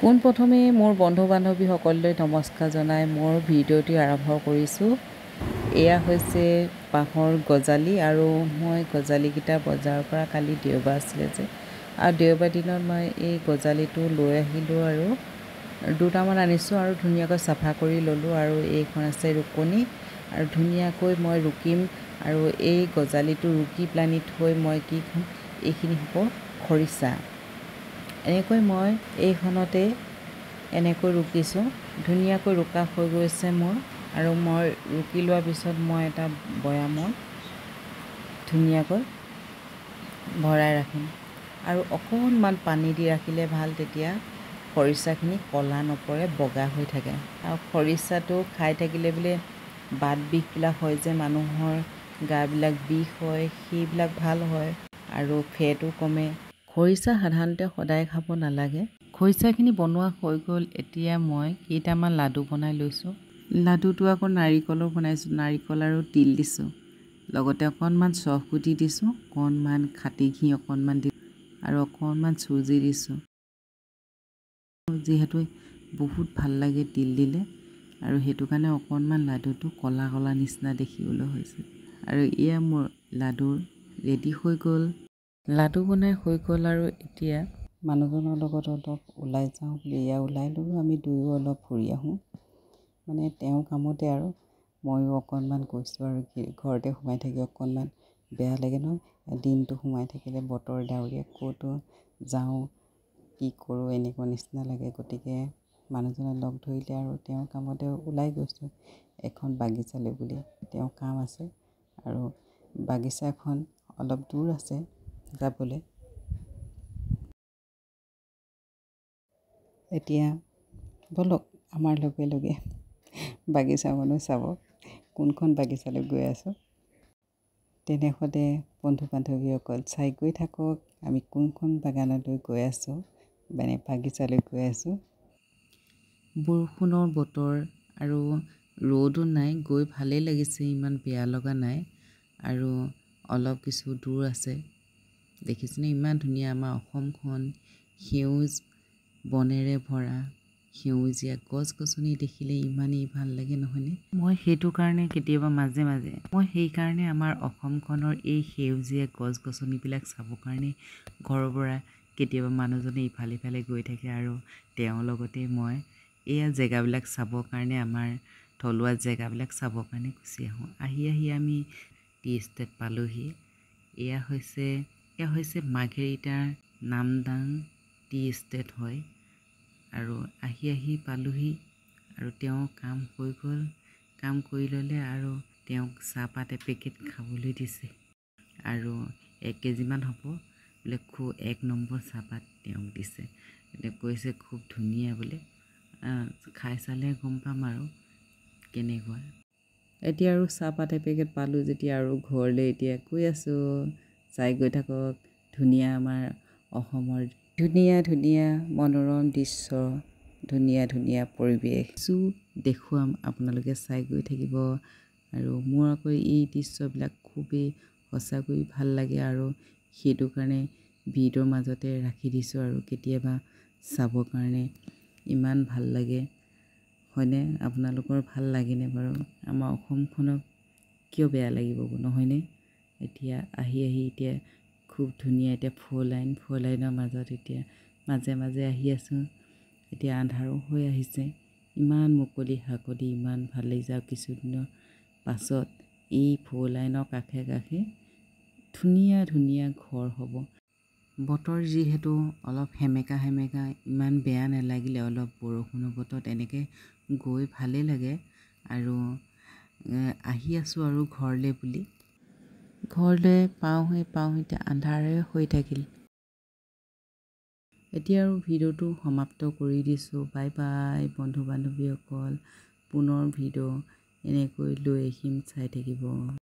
পোনপ্ৰথমে মোৰ বন্ধু বান্ধৱীসকললৈ নমস্কাৰ জনাই মোৰ ভিডিঅ'টি আৰম্ভ কৰিছোঁ। এয়া হৈছে বাঁহৰ গজালি আৰু মই গজালিকেইটা বজাৰৰ পৰা কালি দেওবাৰ আছিলে আৰু দেওবাৰ দিনত মই এই গজালিটো লৈ আহিলোঁ আৰু দুটামান আনিছোঁ আৰু ধুনীয়াকৈ চাফা কৰি ল'লোঁ আৰু এইখন আছে ৰুকনি আৰু ধুনীয়াকৈ মই ৰুকিম আৰু এই গজালিটো ৰুকি পেলানি থৈ মই কি খাম, এইখিনি হ'ব খৰিচা। এনেকৈ মই এইখনতে এনেকৈ ৰুকিছোঁ, ধুনীয়াকৈ ৰুকা হৈ গৈছে মোৰ আৰু মই ৰুকি লোৱাৰ পিছত মই এটা বৈয়ামত ধুনীয়াকৈ ভৰাই ৰাখিম আৰু অকণমান পানী দি ৰাখিলে ভাল, তেতিয়া খৰিচাখিনি ক'লা নপৰে, বগা হৈ থাকে। আৰু খৰিচাটো খাই থাকিলে বোলে বাত বিষবিলাক হয় যে মানুহৰ গাবিলাক বিষ হয়, সেইবিলাক ভাল হয় আৰু ফেটো কমে। খৰিচা সাধাৰণতে সদায় খাব নালাগে। খৰিচাখিনি বনোৱা হৈ গ'ল, এতিয়া মই কেইটামান লাডু বনাই লৈছোঁ। লাডুটো আকৌ নাৰিকলৰ বনাইছোঁ, নাৰিকল আৰু তিল দিছোঁ, লগতে অকণমান চফগুটি দিছোঁ, অকণমান খাটি ঘি অকণমান দিছোঁ আৰু অকণমান চুজি দিছোঁ। যিহেতু বহুত ভাল লাগে তিল দিলে আৰু সেইটো কাৰণে অকণমান লাডুটো ক'লা ক'লা নিচিনা দেখিবলৈ হৈছে। আৰু এয়া মোৰ লাডু ৰেডি হৈ গ'ল। লাডু বনাই হৈ গ'ল আৰু এতিয়া মানুহজনৰ লগত অলপ ওলাই যাওঁ বুলি এয়া ওলাই ল'লোঁ, আমি দুয়ো অলপ ফুৰি আহোঁ। মানে তেওঁৰ কামতে আৰু ময়ো অকণমান গৈছোঁ আৰু ঘৰতে সোমাই থাকি অকণমান বেয়া লাগে নহয়, দিনটো সোমাই থাকিলে বতৰ ডাৱৰীয়া, ক'তো যাওঁ কি কৰোঁ এনেকুৱা নিচিনা লাগে। গতিকে মানুহজনে লগ ধৰিলে আৰু তেওঁৰ কামতে ওলাই গৈছোঁ এখন বাগিচালৈ বুলি। তেওঁৰ কাম আছে আৰু বাগিচাখন অলপ দূৰ আছে যাবলৈ। এতিয়া ব'লক আমাৰ লগে লগে বাগিচাখনো চাব, কোনখন বাগিচালৈ গৈ আছোঁ। তেনেহ'লে বন্ধু বান্ধৱীসকল চাই গৈ থাকক আমি কোনখন বাগানলৈ গৈ আছোঁ, মানে বাগিচালৈ গৈ আছোঁ। বৰষুণৰ বতৰ আৰু ৰ'দো নাই, গৈ ভালেই লাগিছে, ইমান বেয়া লগা নাই আৰু অলপ কিছু দূৰ আছে। দেখিছেনে ইমান ধুনীয়া আমাৰ অসমখন, সেউজ বনেৰে ভৰা, সেউজীয়া গছ গছনি দেখিলে ইমানেই ভাল লাগে নহয়নে? মই সেইটো কাৰণে কেতিয়াবা মাজে মাজে সেইকাৰণে আমাৰ অসমখনৰ এই সেউজীয়া গছ গছনিবিলাক চাবৰ কাৰণে ঘৰৰ পৰা কেতিয়াবা মানুহজনে ইফালে সিফালে গৈ থাকে আৰু তেওঁৰ লগতে মই এয়া জেগাবিলাক চাবৰ কাৰণে, আমাৰ থলুৱা জেগাবিলাক চাবৰ কাৰণে গুচি আহোঁ। আহি আমি টি ষ্টেট পালোহি। এয়া হৈছে মাৰ্ঘেৰিটাৰ নামদাং টি ষ্টেট হয় আৰু আহি পালোহি আৰু তেওঁৰ কাম হৈ গ'ল। কাম কৰি ল'লে আৰু তেওঁক চাহপাত এপেকেট খাবলৈ দিছে আৰু 1 কেজিমান হ'ব বোলে, খুব 1 নম্বৰ চাহপাত তেওঁক দিছে। এতিয়া কৈছে খুব ধুনীয়া বোলে, খাই চালে গম পাম আৰু কেনেকুৱা। এতিয়া আৰু চাহপাত এপেকেট পালোঁ যেতিয়া আৰু ঘৰলৈ এতিয়া গৈ আছোঁ, চাই গৈ থাকক ধুনীয়া আমাৰ অসমৰ ধুনীয়া ধুনীয়া মনোৰম দৃশ্য, ধুনীয়া ধুনীয়া পৰিৱেশ দেখুৱাম, আপোনালোকে চাই গৈ থাকিব। আৰু মোৰ আকৌ এই দৃশ্যবিলাক খুবেই সঁচাকৈ ভাল লাগে আৰু সেইটো কাৰণে ভিডিঅ'ৰ মাজতে ৰাখি দিছোঁ আৰু কেতিয়াবা চাবৰ কাৰণে। ইমান ভাল লাগে হয়নে? আপোনালোকৰ ভাল লাগেনে বাৰু? আমাৰ অসমখনক কিয় বেয়া লাগিব নহয়নে? এতিয়া আহি এতিয়া খুব ধুনীয়া, এতিয়া 4 লাইনৰ মাজত এতিয়া মাজে মাজে আহি আছোঁ। এতিয়া আন্ধাৰো হৈ আহিছে, ইমান মুকলি হাকলি, ইমান ভাল লাগিছে। আৰু কিছুদিনৰ পাছত এই 4 লাইনৰ কাষে কাষে ধুনীয়া ধুনীয়া ঘৰ হ'ব। বতৰ যিহেতু অলপ সেমেকা ইমান বেয়া নালাগিলে, অলপ বৰষুণৰ বতৰত এনেকৈ গৈ ভালেই লাগে। আৰু আহি আছোঁ আৰু ঘৰলৈ বুলি, ঘৰলৈ পাওঁহি এতিয়া আন্ধাৰে হৈ থাকিল। এতিয়া আৰু ভিডিঅ'টো সমাপ্ত কৰি দিছোঁ। বাই বাই বন্ধু বান্ধৱীসকল, পুনৰ ভিডিঅ' এনেকৈ লৈ আহিম, চাই থাকিব।